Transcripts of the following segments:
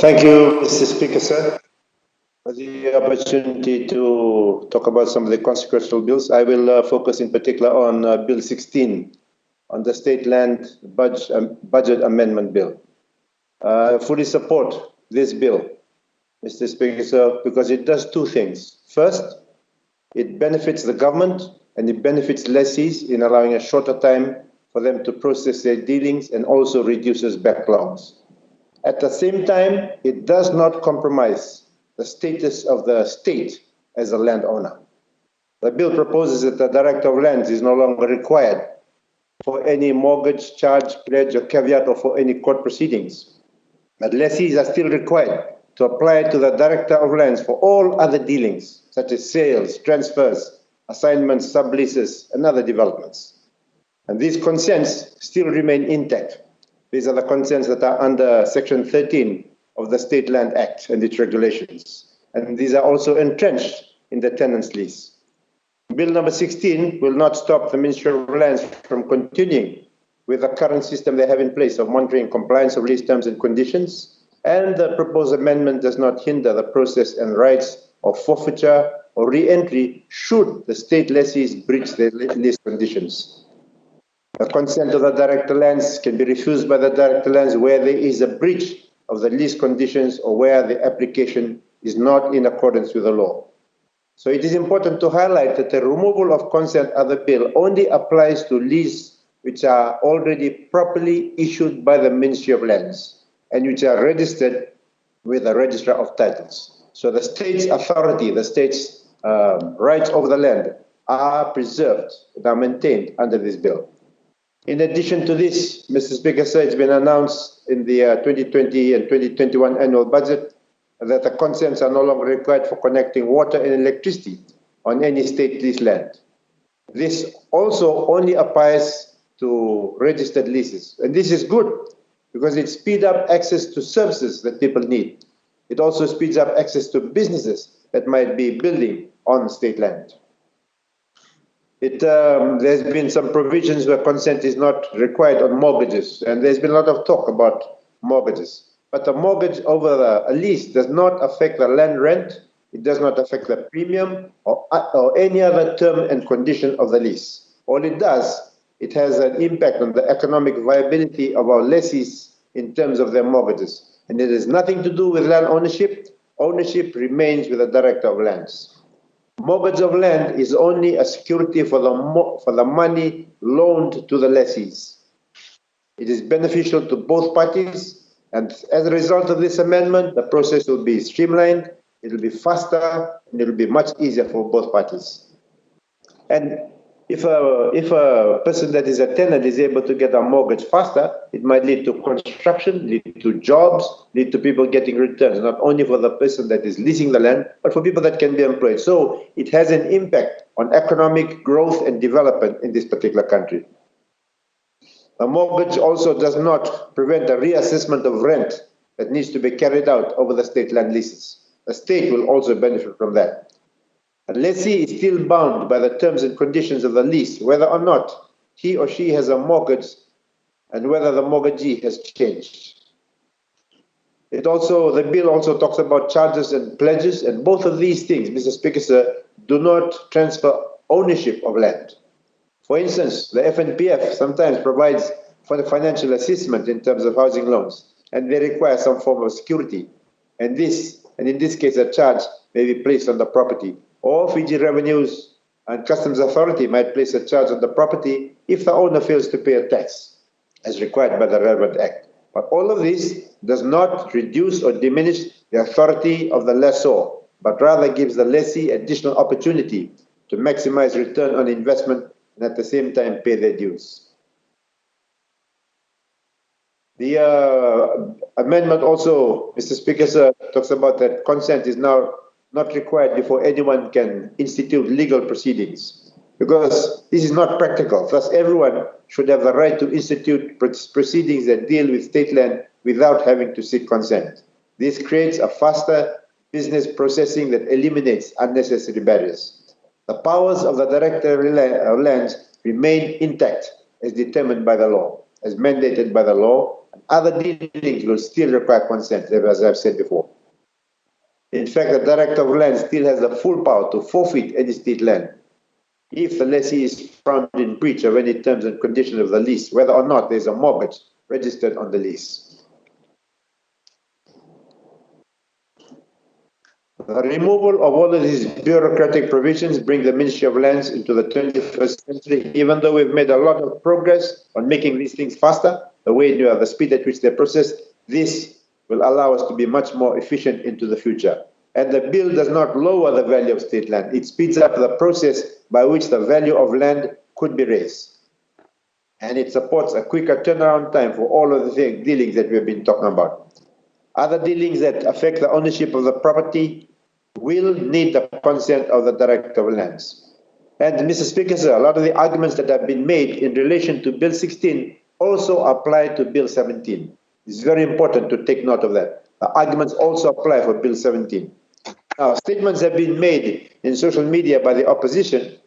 Thank you, Mr. Speaker, sir, for the opportunity to talk about some of the consequential bills. I will focus in particular on Bill 16, on the State Land Budget Amendment Bill. I fully support this bill, Mr. Speaker, sir, because it does two things. First, it benefits the government and it benefits lessees in allowing a shorter time for them to process their dealings and also reduces backlogs. At the same time, it does not compromise the status of the state as a landowner. The bill proposes that the Director of Lands is no longer required for any mortgage, charge, pledge, or caveat, or for any court proceedings. But lessees are still required to apply to the Director of Lands for all other dealings, such as sales, transfers, assignments, subleases, and other developments. And these consents still remain intact. These are the consents that are under Section 13 of the State Land Act and its regulations. And these are also entrenched in the tenant's lease. Bill number 16 will not stop the Ministry of Lands from continuing with the current system they have in place of monitoring compliance of lease terms and conditions. And the proposed amendment does not hinder the process and rights of forfeiture or re-entry should the state lessees breach their lease conditions. The consent of the Director Lands can be refused by the Director Lands where there is a breach of the lease conditions or where the application is not in accordance with the law. So it is important to highlight that the removal of consent of the bill only applies to leases which are already properly issued by the Ministry of Lands and which are registered with the Registrar of Titles. So the state's authority, the state's rights over the land are preserved and are maintained under this bill. In addition to this, Mr. Speaker, sir, it's been announced in the 2020 and 2021 annual budget that the consents are no longer required for connecting water and electricity on any state leased land. This also only applies to registered leases. And this is good because it speeds up access to services that people need. It also speeds up access to businesses that might be building on state land. There's been some provisions where consent is not required on mortgages, and there's been a lot of talk about mortgages. But the mortgage over a lease does not affect the land rent, it does not affect the premium or any other term and condition of the lease. All it does, it has an impact on the economic viability of our lessees in terms of their mortgages. And it has nothing to do with land ownership. Ownership remains with the Director of Lands. Mortgage of land is only a security for the money loaned to the lessees. It is beneficial to both parties, and as a result of this amendment, the process will be streamlined, it will be faster, and it will be much easier for both parties. And if a person that is a tenant is able to get a mortgage faster, it might lead to construction, lead to jobs, lead to people getting returns, not only for the person that is leasing the land, but for people that can be employed. So it has an impact on economic growth and development in this particular country. A mortgage also does not prevent a reassessment of rent that needs to be carried out over the state land leases. The state will also benefit from that. A lessee is still bound by the terms and conditions of the lease, whether or not he or she has a mortgage and whether the mortgagee has changed. The bill also talks about charges and pledges, and both of these things, Mr. Speaker, sir, do not transfer ownership of land. For instance, the FNPF sometimes provides for the financial assessment in terms of housing loans, and they require some form of security. And in this case, a charge may be placed on the property. Or Fiji Revenues and Customs Authority might place a charge on the property if the owner fails to pay a tax, as required by the relevant act. But all of this does not reduce or diminish the authority of the lessor, but rather gives the lessee additional opportunity to maximize return on investment and at the same time pay their dues. The amendment also, Mr. Speaker, sir, talks about that consent is now not required before anyone can institute legal proceedings, because this is not practical. Thus, everyone should have the right to institute proceedings that deal with state land without having to seek consent. This creates a faster business processing that eliminates unnecessary barriers. The powers of the Director of Lands remain intact as determined by the law. as mandated by the law, and other dealings will still require consent, as I've said before. In fact, the Director of Land still has the full power to forfeit any state land if the lessee is found in breach of any terms and conditions of the lease, whether or not there is a mortgage registered on the lease. The removal of all of these bureaucratic provisions brings the Ministry of Lands into the 21st century. Even though we've made a lot of progress on making these things faster, the speed at which they're processed, this will allow us to be much more efficient into the future. And the bill does not lower the value of state land. It speeds up the process by which the value of land could be raised. And it supports a quicker turnaround time for all of the dealings that we've been talking about. Other dealings that affect the ownership of the property will need the consent of the Director of Lands. And Mr. Speaker, sir, a lot of the arguments that have been made in relation to Bill 16 also apply to Bill 17. It's very important to take note of that. The arguments also apply for Bill 17. Now, statements have been made in social media by the opposition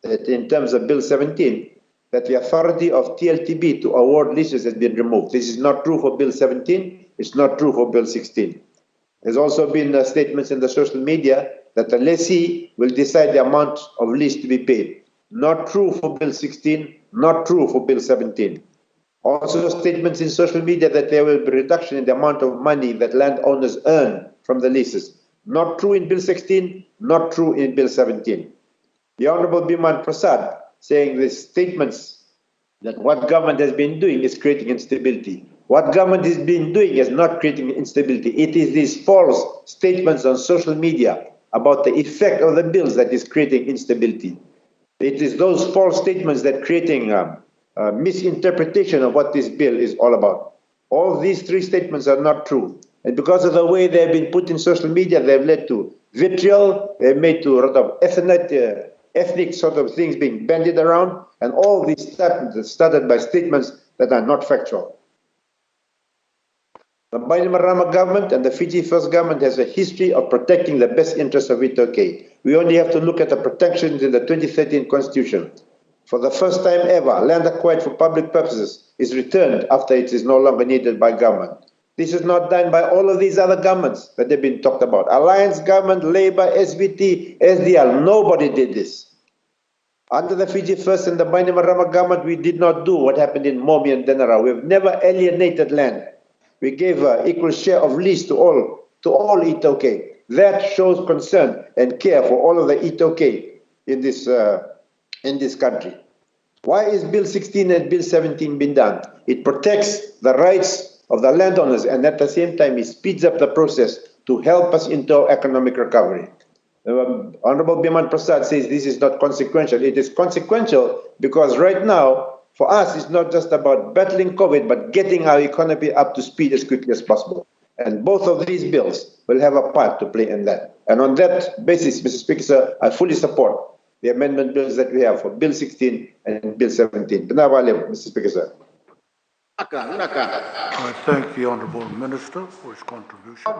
that in terms of Bill 17, that the authority of TLTB to award leases has been removed. This is not true for Bill 17. It's not true for Bill 16. There's also been statements in the social media that the lessee will decide the amount of lease to be paid. Not true for Bill 16, not true for Bill 17. Also statements in social media that there will be reduction in the amount of money that landowners earn from the leases. Not true in Bill 16, not true in Bill 17. The Honorable Biman Prasad saying these statements that what government has been doing is creating instability. What government has been doing is not creating instability. It is these false statements on social media about the effect of the bills that is creating instability. It is those false statements that creating misinterpretation of what this bill is all about. All these three statements are not true. And because of the way they've been put in social media, they've led to vitriol, they've made to a lot of ethnic sort of things being bandied around, and all these started by statements that are not factual. The Bainimarama government and the Fiji First government has a history of protecting the best interests of Itoke. We only have to look at the protections in the 2013 Constitution. For the first time ever, land acquired for public purposes is returned after it is no longer needed by government. This is not done by all of these other governments that have been talked about. Alliance government, Labour, SVT, SDL, nobody did this. Under the Fiji First and the Bainimarama government, we did not do what happened in Momi and Denara. We've never alienated land. We gave an equal share of lease to all Itoke. That shows concern and care for all of the Itoke in this country. Why is Bill 16 and Bill 17 been done? It protects the rights of the landowners, and at the same time, it speeds up the process to help us into economic recovery. Honorable Biman Prasad says this is not consequential. It is consequential because right now, for us, it's not just about battling COVID, but getting our economy up to speed as quickly as possible. And both of these bills will have a part to play in that. And on that basis, Mr. Speaker, sir, I fully support the amendment bills that we have for Bill 16 and Bill 17. Mr. Speaker, sir. I thank the Honourable Minister for his contribution.